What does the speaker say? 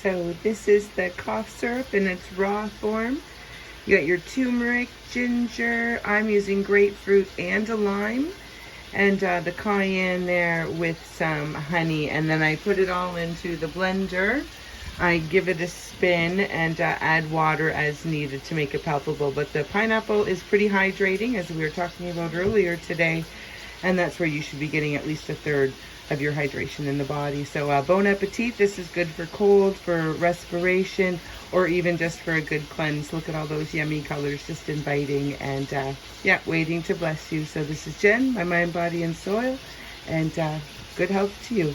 So this is the cough syrup in its raw form. You got your turmeric, ginger. I'm using grapefruit and a lime, and the cayenne there with some honey. And then I put it all into the blender. I give it a spin and add water as needed to make it palpable. But the pineapple is pretty hydrating, as we were talking about earlier today. And that's where you should be getting at least a third of your hydration in the body. So bon appetit. This is good for cold, for respiration, or even just for a good cleanse. Look at all those yummy colors, just inviting and yeah, waiting to bless you. So this is Jen, my mind, body, and soil, and good health to you.